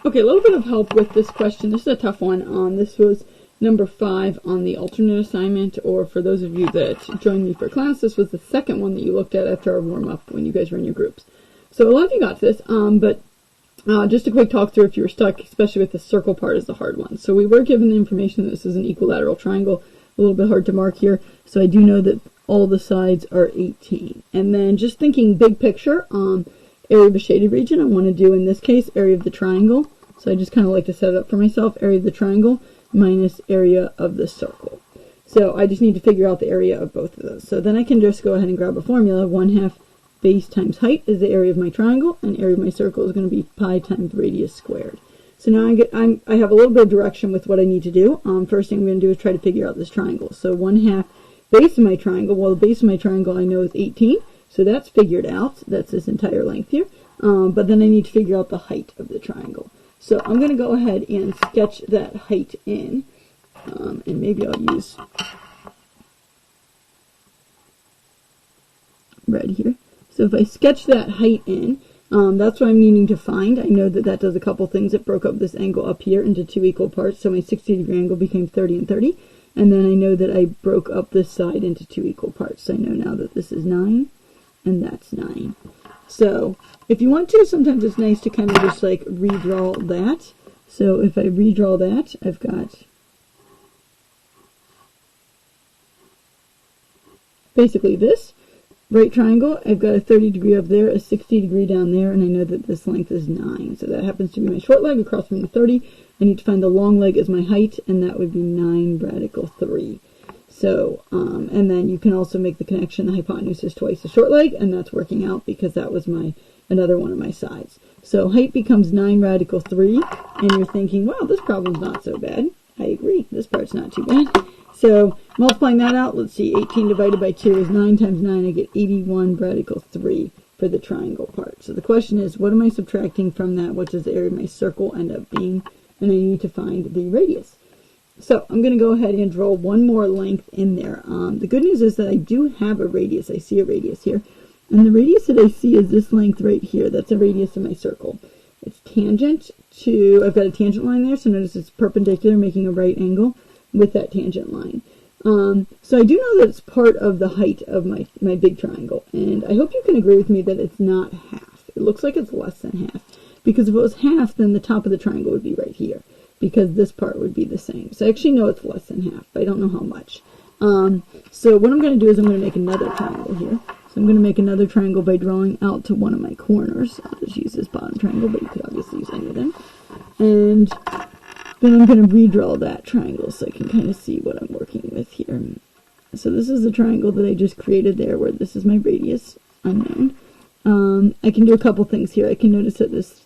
Okay, a little bit of help with this question. This is a tough one. This was number 5 on the alternate assignment, or for those of you that joined me for class, this was the second one that you looked at after our warm-up when you guys were in your groups. So a lot of you got this, but just a quick talk through if you were stuck, especially with the circle part is the hard one. So we were given the information that this is an equilateral triangle, a little bit hard to mark here, so I do know that all the sides are 18. And then just thinking big picture, area of a shaded region, I want to do, in this case, area of the triangle. So I just kind of like to set it up for myself, area of the triangle minus area of the circle. So I just need to figure out the area of both of those. So then I can just go ahead and grab a formula. 1/2 base times height is the area of my triangle, and area of my circle is going to be pi times radius squared. So now I have a little bit of direction with what I need to do. First thing I'm going to do is try to figure out this triangle. So 1/2 base of my triangle, well, the base of my triangle I know is 18, so that's figured out. That's this entire length here. But then I need to figure out the height of the triangle. So I'm going to go ahead and sketch that height in, and maybe I'll use red here. So if I sketch that height in, that's what I'm needing to find. I know that that does a couple things. It broke up this angle up here into 2 equal parts, so my 60-degree angle became 30 and 30. And then I know that I broke up this side into 2 equal parts. So I know now that this is 9, and that's 9. So if you want to, sometimes it's nice to kind of just like redraw that. So if I redraw that, I've got basically this right triangle. I've got a 30-degree up there, a 60-degree down there, and I know that this length is 9. So that happens to be my short leg across from the 30. I need to find the long leg as my height, and that would be 9 radical 3. So, and then you can also make the connection, the hypotenuse is twice the short leg, and that's working out because that was another one of my sides. So height becomes 9 radical 3, and you're thinking, wow, this problem's not so bad. I agree, this part's not too bad. So multiplying that out, let's see, 18 divided by 2 is 9 times 9, I get 81 radical 3 for the triangle part. So the question is, what am I subtracting from that? What does the area of my circle end up being? And I need to find the radius. So I'm going to go ahead and draw one more length in there. The good news is that I do have a radius. I see a radius here. And the radius that I see is this length right here. That's the radius of my circle. It's tangent to, I've got a tangent line there, so notice it's perpendicular, making a right angle with that tangent line. So I do know that it's part of the height of my big triangle. And I hope you can agree with me that it's not half. It looks like it's less than half. Because if it was half, then the top of the triangle would be right here, because this part would be the same. So I actually know it's less than half, but I don't know how much. So what I'm going to do is I'm going to make another triangle here. So I'm going to make another triangle by drawing out to one of my corners. I'll just use this bottom triangle, but you could obviously use any of them. And then I'm going to redraw that triangle so I can kind of see what I'm working with here. So this is the triangle that I just created there, where this is my radius, unknown. I can do a couple things here. I can notice that this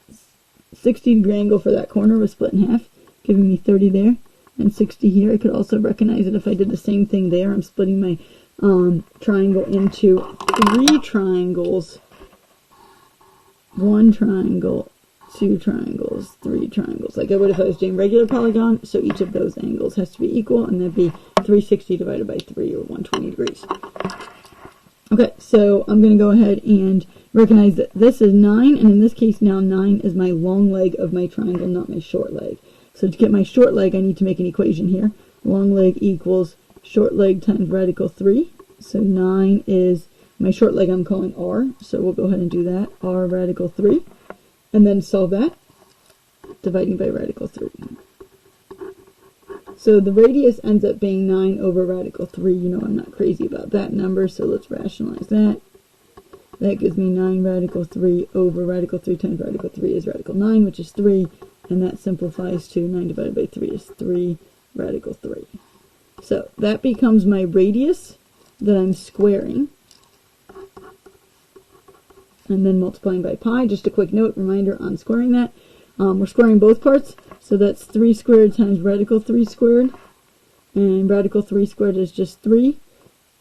60-degree angle for that corner was split in half, giving me 30 there and 60 here. I could also recognize that if I did the same thing there, I'm splitting my triangle into 3 triangles. 1 triangle, 2 triangles, 3 triangles, like I would if I was doing regular polygon. So each of those angles has to be equal, and that'd be 360 divided by 3, or 120 degrees. Okay, so I'm going to go ahead and recognize that this is 9, and in this case now 9 is my long leg of my triangle, not my short leg. So to get my short leg, I need to make an equation here. Long leg equals short leg times radical 3. So 9 is my short leg, I'm calling r, so we'll go ahead and do that, r radical 3. And then solve that, dividing by radical 3. So the radius ends up being 9 over radical 3. You know I'm not crazy about that number, so let's rationalize that. That gives me 9 radical 3 over radical 3 times radical 3 is radical 9, which is 3. And that simplifies to 9 divided by 3 is 3 radical 3. So that becomes my radius that I'm squaring. And then multiplying by pi. Just a quick note, reminder on squaring that. We're squaring both parts. So that's 3 squared times radical 3 squared. And radical 3 squared is just 3.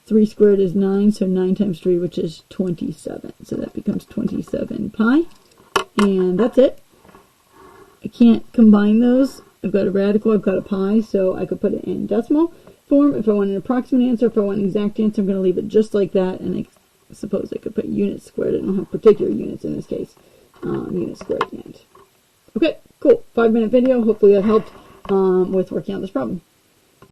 3 squared is 9, so 9 times 3, which is 27. So that becomes 27 pi. And that's it. I can't combine those. I've got a radical, I've got a pi, so I could put it in decimal form. If I want an approximate answer, if I want an exact answer, I'm going to leave it just like that. And I suppose I could put units squared. I don't have particular units in this case. Units squared and. Okay, cool. 5-minute video. Hopefully that helped with working on this problem.